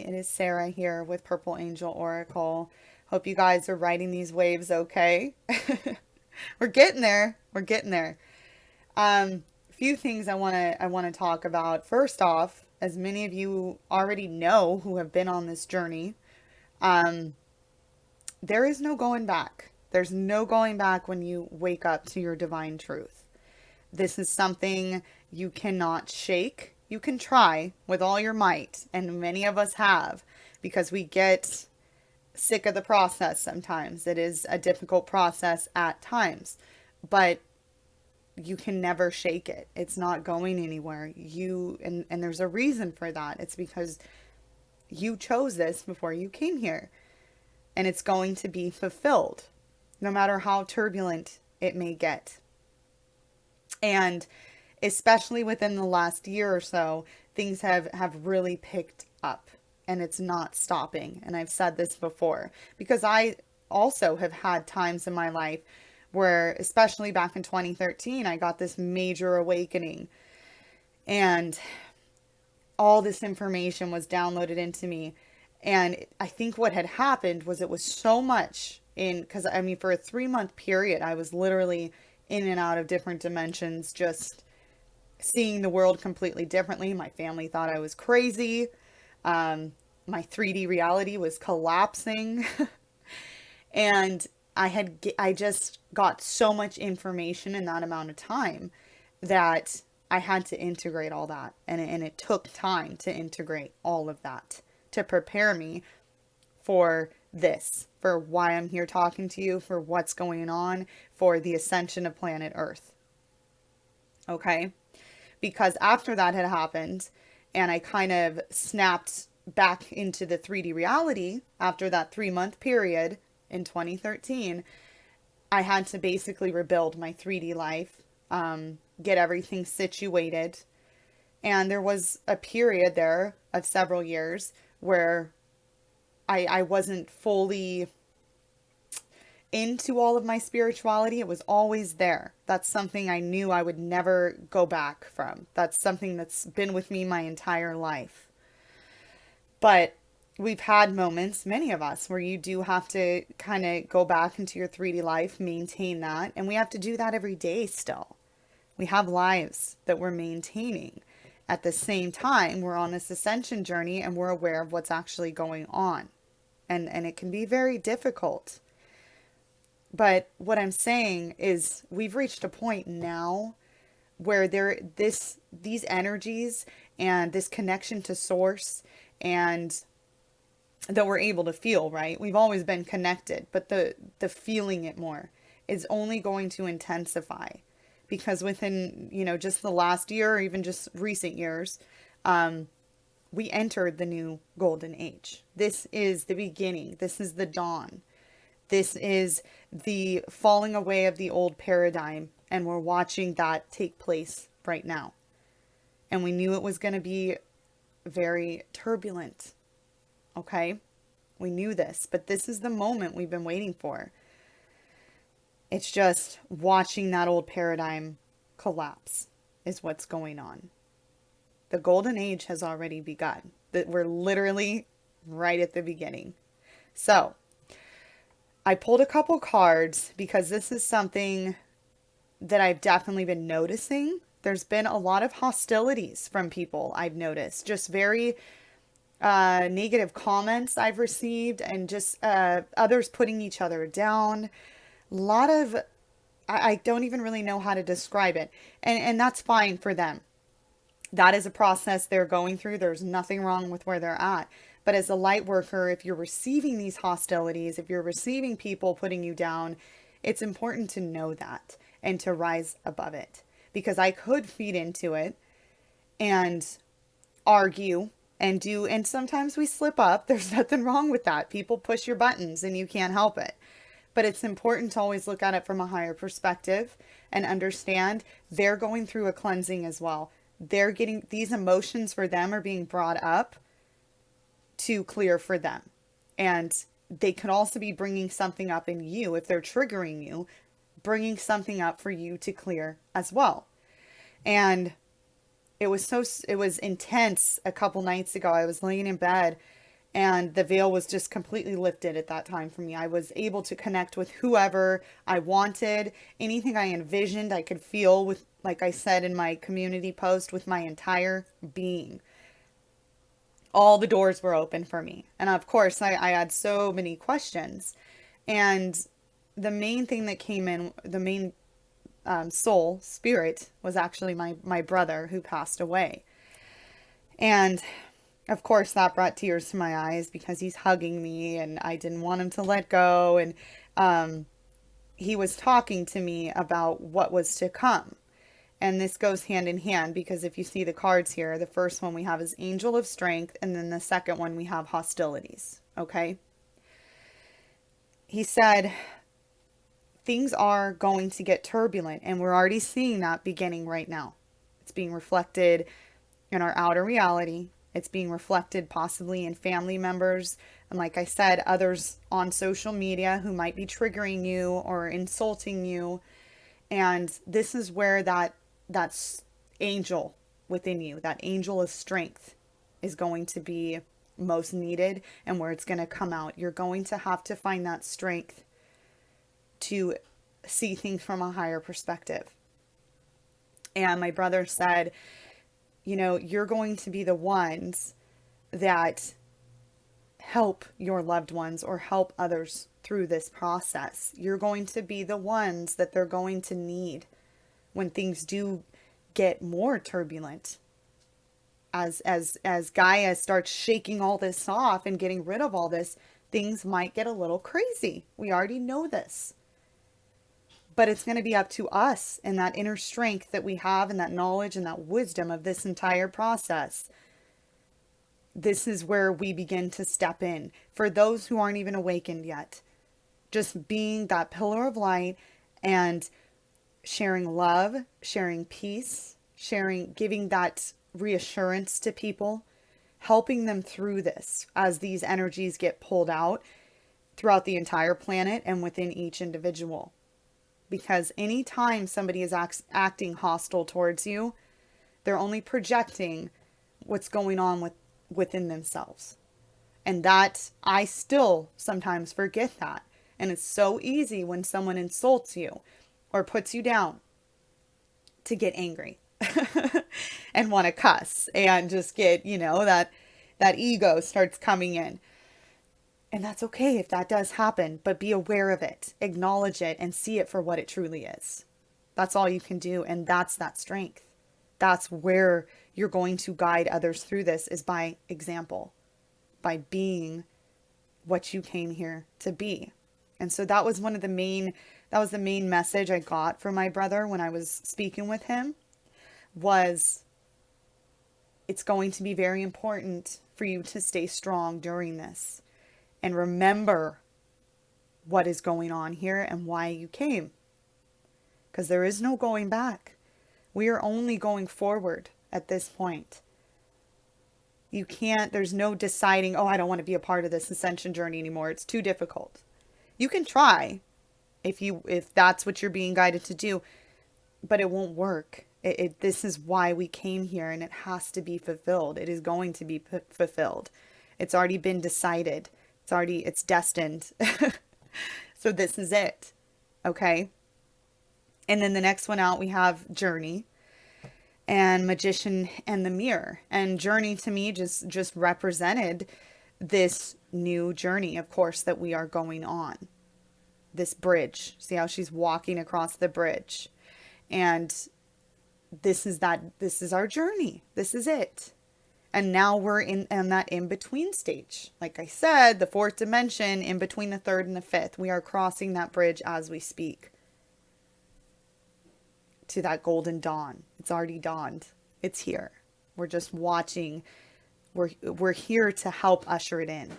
It is Sarah here with Purple Angel Oracle. Hope you guys are riding these waves okay. We're getting there. We're getting there. Few things I want to talk about. First off, as many of you already know who have been on this journey, um, there is no going back. There's no going back when you wake up to your divine truth. This is something you cannot shake. You can try with all your might, and many of us have, because we get sick of the process sometimes. It is a difficult process at times, but you can never shake it. It's not going anywhere. And there's a reason for that. It's because you chose this before you came here, and it's going to be fulfilled, no matter how turbulent it may get. And especially within the last year or so, things have really picked up, and it's not stopping. And I've said this before because I also have had times in my life where, especially back in 2013, I got this major awakening, and all this information was downloaded into me. And I think what had happened was it was so much because I mean, for a 3-month period, I was literally in and out of different dimensions, just seeing the world completely differently. My family thought I was crazy. My 3D reality was collapsing. And I just got so much information in that amount of time that I had to integrate all that. And it took time to integrate all of that to prepare me for this, for why I'm here talking to you, for what's going on, for the ascension of planet Earth. Okay? Because after that had happened, and I kind of snapped back into the 3D reality after that 3-month period in 2013, I had to basically rebuild my 3D life, get everything situated. And there was a period there of several years where I wasn't fully into all of my spirituality. It was always there. That's something I knew I would never go back from. That's something that's been with me my entire life. But we've had moments, many of us, where you do have to kind of go back into your 3D life, maintain that. And we have to do that every day still. We have lives that we're maintaining. At the same time, we're on this ascension journey and we're aware of what's actually going on. And it can be very difficult. But what I'm saying is we've reached a point now where these energies and this connection to source, and that we're able to feel, right? We've always been connected, but the feeling it more is only going to intensify, because within, just the last year or even just recent years, we entered the new golden age. This is the beginning. This is the dawn. This is the falling away of the old paradigm, and we're watching that take place right now. And we knew it was going to be very turbulent. Okay? We knew this, but this is the moment we've been waiting for. It's just watching that old paradigm collapse is what's going on. The golden age has already begun. That we're literally right at the beginning. So, I pulled a couple cards because this is something that I've definitely been noticing. There's been a lot of hostilities from people, I've noticed. Just very negative comments I've received, and just others putting each other down. A lot of, I don't even really know how to describe it. And that's fine for them. That is a process they're going through. There's nothing wrong with where they're at. But as a light worker, if you're receiving these hostilities, if you're receiving people putting you down, it's important to know that and to rise above it. Because I could feed into it and argue and sometimes we slip up. There's nothing wrong with that. People push your buttons and you can't help it. But it's important to always look at it from a higher perspective and understand they're going through a cleansing as well. They're getting, these emotions for them are being brought up to clear for them. And they could also be bringing something up in you, if they're triggering you, bringing something up for you to clear as well. And it was intense a couple nights ago. I was laying in bed And the veil was just completely lifted at that time for me. I was able to connect with whoever I wanted. Anything I envisioned, I could feel with, like I said in my community post, with my entire being. All the doors were open for me. And of course, I had so many questions. And the main thing that came in, the main soul, spirit, was actually my brother who passed away. And of course, that brought tears to my eyes because he's hugging me and I didn't want him to let go. And um, he was talking to me about what was to come. And this goes hand in hand because if you see the cards here, the first one we have is Angel of Strength, and then the second one we have Hostilities. Okay? He said, things are going to get turbulent, and we're already seeing that beginning right now. It's being reflected in our outer reality. It's being reflected possibly in family members, and like I said, others on social media who might be triggering you or insulting you. And this is where that's angel within you, that angel of strength, is going to be most needed, and where it's going to come out. You're going to have to find that strength to see things from a higher perspective. And my brother said, you know, you're going to be the ones that help your loved ones or help others through this process. You're going to be the ones that they're going to need when things do get more turbulent. As Gaia starts shaking all this off and getting rid of all this, things might get a little crazy. We already know this. But it's going to be up to us and that inner strength that we have and that knowledge and that wisdom of this entire process. This is where we begin to step in. For those who aren't even awakened yet, just being that pillar of light and sharing love, sharing peace, giving that reassurance to people, helping them through this as these energies get pulled out throughout the entire planet and within each individual. Because anytime somebody is acting hostile towards you, they're only projecting what's going on within themselves. And that, I still sometimes forget that. And it's so easy when someone insults you or puts you down to get angry and want to cuss and just get, that ego starts coming in. And that's okay if that does happen, but be aware of it, acknowledge it, and see it for what it truly is. That's all you can do, and that's that strength. That's where you're going to guide others through this, is by example, by being what you came here to be. And so that was the main message I got from my brother when I was speaking with him, was it's going to be very important for you to stay strong during this. And remember what is going on here and why you came. Because there is no going back. We are only going forward at this point. There's no deciding, oh, I don't want to be a part of this ascension journey anymore. It's too difficult. You can try if that's what you're being guided to do, but it won't work. This is why we came here, and it has to be fulfilled. It is going to be fulfilled. It's already been decided. It's destined. So this is it. Okay. And then the next one out, we have Journey and Magician and the Mirror. And Journey to me just represented this new journey, of course, that we are going on. This bridge. See how she's walking across the bridge. And this is our journey. This is it. And now we're in that in-between stage. Like I said, the fourth dimension, in between the third and the fifth. We are crossing that bridge as we speak to that golden dawn. It's already dawned. It's here. We're just watching. We're here to help usher it in,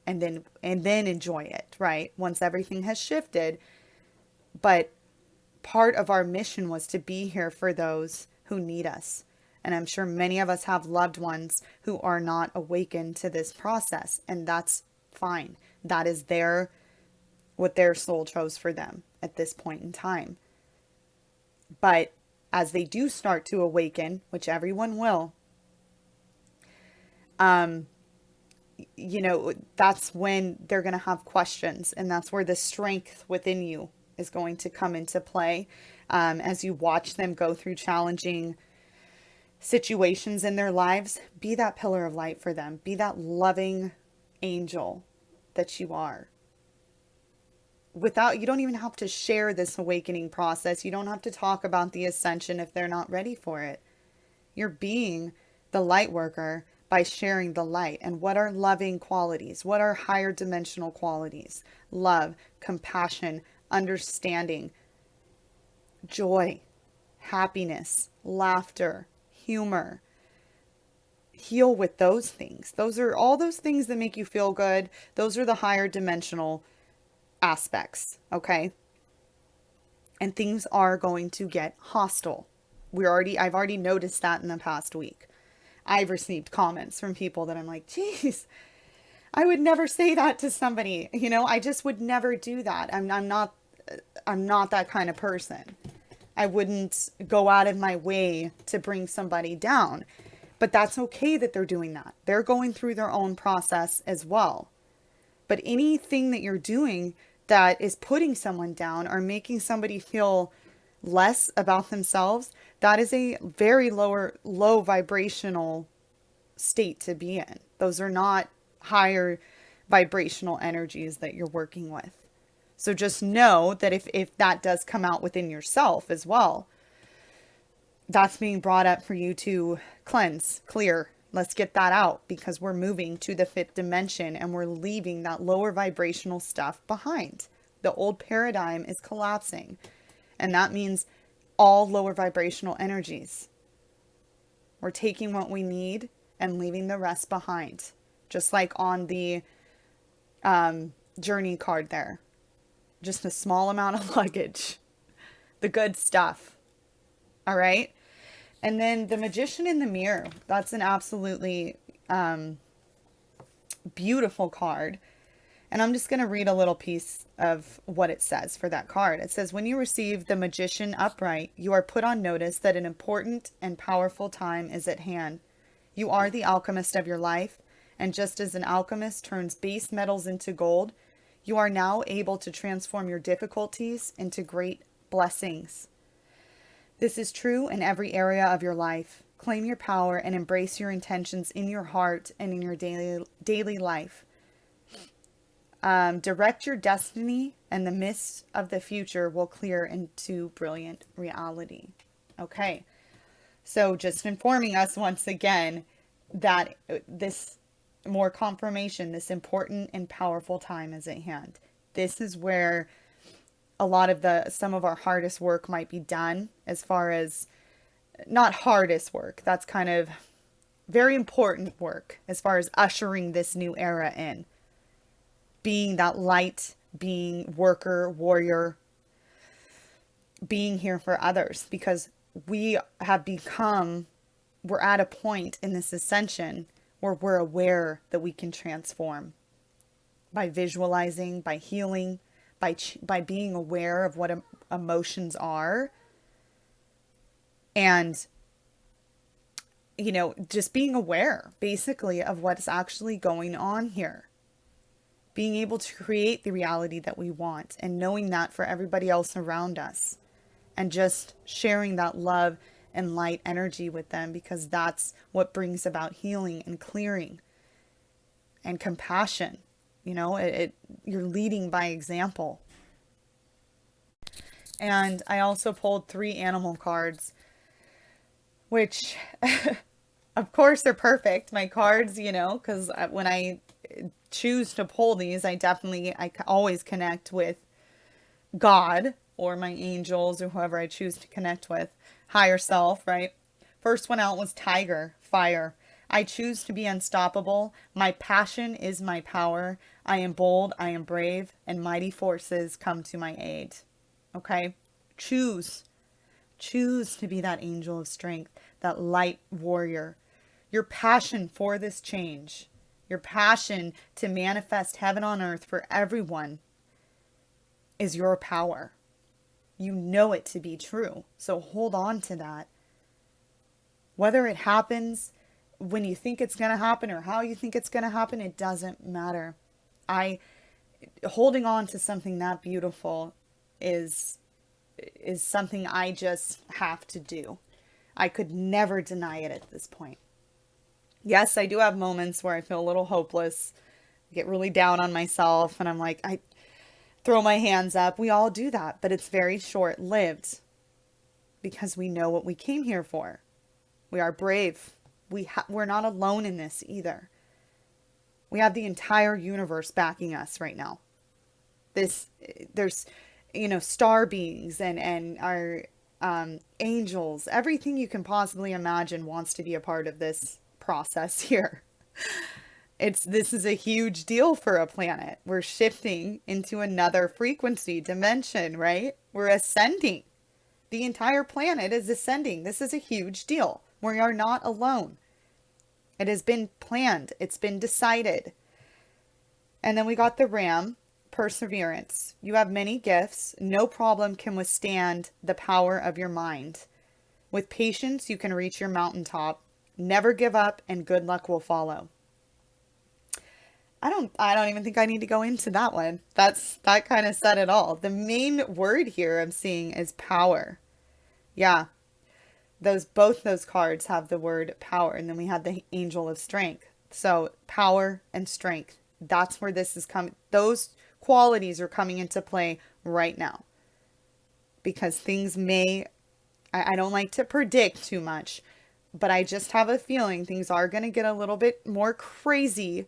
and then enjoy it, right? Once everything has shifted. But part of our mission was to be here for those who need us. And I'm sure many of us have loved ones who are not awakened to this process. And that's fine. That is what their soul chose for them at this point in time. But as they do start to awaken, which everyone will, that's when they're going to have questions, and that's where the strength within you is going to come into play, as you watch them go through challenging situations in their lives. Be that pillar of light for them. Be that loving angel that you are. You don't even have to share this awakening process. You don't have to talk about the ascension if they're not ready for it. You're being the light worker by sharing the light. And what are loving qualities? What are higher dimensional qualities? Love, compassion, understanding, joy, happiness, laughter, humor. Heal with those things. Those are all those things that make you feel good. Those are the higher dimensional aspects, okay? And things are going to get hostile. I've already noticed that in the past week. I've received comments from people that I'm like, geez, I would never say that to somebody. I just would never do that. I'm not that kind of person. I wouldn't go out of my way to bring somebody down. But that's okay that they're doing that. They're going through their own process as well. But anything that you're doing that is putting someone down or making somebody feel less about themselves, that is a very low vibrational state to be in. Those are not higher vibrational energies that you're working with. So just know that if that does come out within yourself as well, that's being brought up for you to cleanse, clear. Let's get that out, because we're moving to the fifth dimension and we're leaving that lower vibrational stuff behind. The old paradigm is collapsing. And that means all lower vibrational energies. We're taking what we need and leaving the rest behind. Just like on the journey card there. Just a small amount of luggage. The good stuff. All right? And then the Magician in the Mirror. That's an absolutely beautiful card. And I'm just going to read a little piece of what it says for that card. It says, when you receive the Magician upright, you are put on notice that an important and powerful time is at hand. You are the alchemist of your life. And just as an alchemist turns base metals into gold, you are now able to transform your difficulties into great blessings. This is true in every area of your life. Claim your power and embrace your intentions in your heart and in your daily life. Direct your destiny, and the mists of the future will clear into brilliant reality. Okay, so just informing us once again that this more confirmation, this important and powerful time is at hand. This is where a lot of some of our hardest work might be done, as far as, not hardest work, that's kind of very important work as far as ushering this new era in. Being that light, being worker, warrior, being here for others, because we're at a point in this ascension where we're aware that we can transform by visualizing, by healing, by being aware of what emotions are, and just being aware basically of what's actually going on here. Being able to create the reality that we want, and knowing that for everybody else around us, and just sharing that love and light energy with them, because that's what brings about healing and clearing and compassion. You're leading by example. And I also pulled 3 animal cards, which of course are perfect. My cards, because when I choose to pull these, I always connect with God or my angels or whoever I choose to connect with, higher self, right? First one out was Tiger, fire. I choose to be unstoppable. My passion is my power. I am bold, I am brave, and mighty forces come to my aid. Okay? Choose to be that angel of strength, that light warrior. Your passion for this change, your passion to manifest heaven on earth for everyone is your power. You know it to be true. So hold on to that. Whether it happens when you think it's going to happen or how you think it's going to happen, it doesn't matter. I Holding on to something that beautiful is something I just have to do. I could never deny it at this point. Yes, I do have moments where I feel a little hopeless, get really down on myself, and I'm like, I throw my hands up. We all do that, but it's very short-lived because we know what we came here for. We are brave. We're not alone in this either. We have the entire universe backing us right now. There's, star beings and our angels. Everything you can possibly imagine wants to be a part of this process here. This is a huge deal for a planet. We're shifting into another frequency dimension, right? We're ascending. The entire planet is ascending. This is a huge deal. We are not alone. It has been planned. It's been decided. And then we got the ram, perseverance. You have many gifts. No problem can withstand the power of your mind. With patience, you can reach your mountaintop. Never give up and good luck will follow. I don't even think I need to go into that one. That kind of said it all. The main word here I'm seeing is power. Yeah. Both those cards have the word power, and then we have the angel of strength. So power and strength. That's where this is coming. Those qualities are coming into play right now. Because things I don't like to predict too much, but I just have a feeling things are going to get a little bit more crazy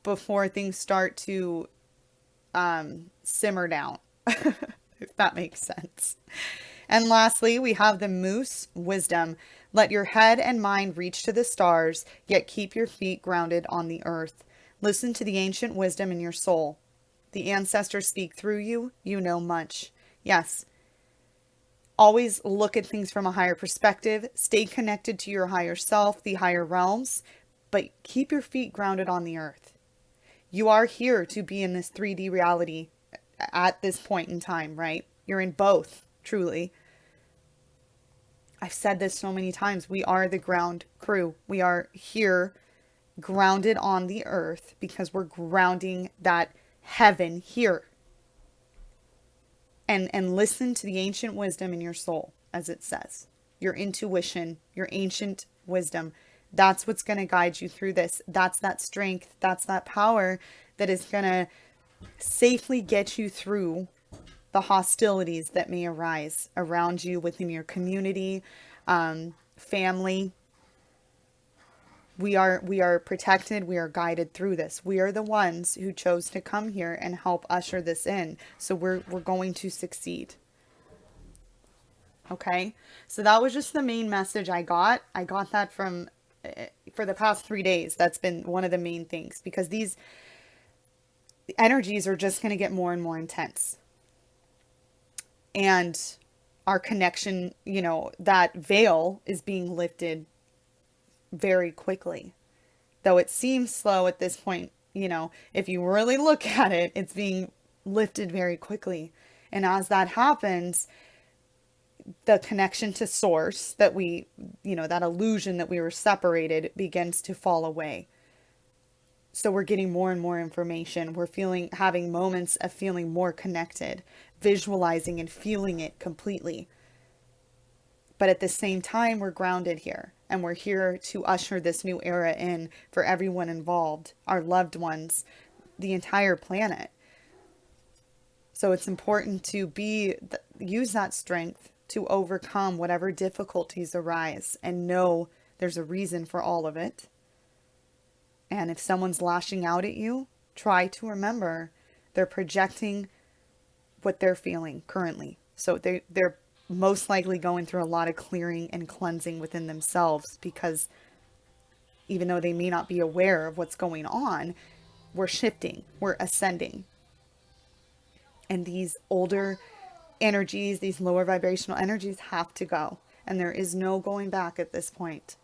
before things start to simmer down, if that makes sense. And lastly, we have the moose, wisdom. Let your head and mind reach to the stars, yet keep your feet grounded on the earth. Listen to the ancient wisdom in your soul. The ancestors speak through you. You know much. Yes. Always look at things from a higher perspective. Stay connected to your higher self, the higher realms, but keep your feet grounded on the earth. You are here to be in this 3D reality at this point in time, right? You're in both, truly. I've said this so many times. We are the ground crew. We are here grounded on the earth because we're grounding that heaven here. And listen to the ancient wisdom in your soul, as it says. Your intuition, your ancient wisdom. That's what's going to guide you through this. That's that strength. That's that power that is going to safely get you through the hostilities that may arise around you within your community, family. We are protected. We are guided through this. We are the ones who chose to come here and help usher this in. So we're going to succeed. Okay. So that was just the main message I got. I got that from for the past 3 days. That's been one of the main things, because these energies are just going to get more and more intense. And our connection, that veil is being lifted very quickly. Though it seems slow at this point, if you really look at it, it's being lifted very quickly. And as that happens, the connection to source that that illusion that we were separated begins to fall away. So we're getting more and more information. We're having moments of feeling more connected, visualizing and feeling it completely. But at the same time, we're grounded here, and we're here to usher this new era in for everyone involved, our loved ones, the entire planet. So it's important to use that strength to overcome whatever difficulties arise and know there's a reason for all of it. And if someone's lashing out at you, try to remember they're projecting what they're feeling currently. So they're most likely going through a lot of clearing and cleansing within themselves, because even though they may not be aware of what's going on, we're shifting, we're ascending. And these older energies, these lower vibrational energies have to go. And there is no going back at this point.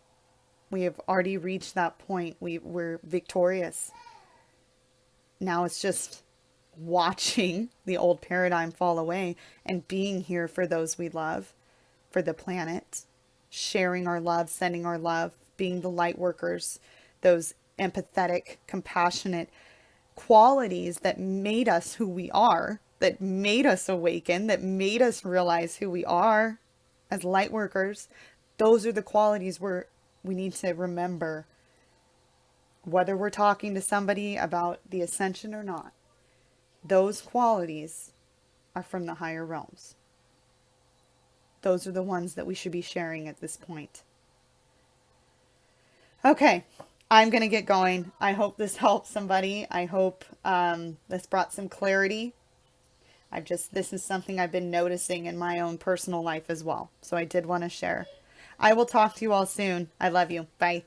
We have already reached that point. We're victorious. Now it's just watching the old paradigm fall away and being here for those we love, for the planet, sharing our love, sending our love, being the light workers, those empathetic, compassionate qualities that made us who we are, that made us awaken, that made us realize who we are as light workers. Those are the qualities we need to remember, whether we're talking to somebody about the ascension or not. Those qualities are from the higher realms. Those are the ones that we should be sharing at this point. Okay, I'm going to get going. I hope this helps somebody. I hope this brought some clarity. This is something I've been noticing in my own personal life as well. So I did want to share. I will talk to you all soon. I love you. Bye.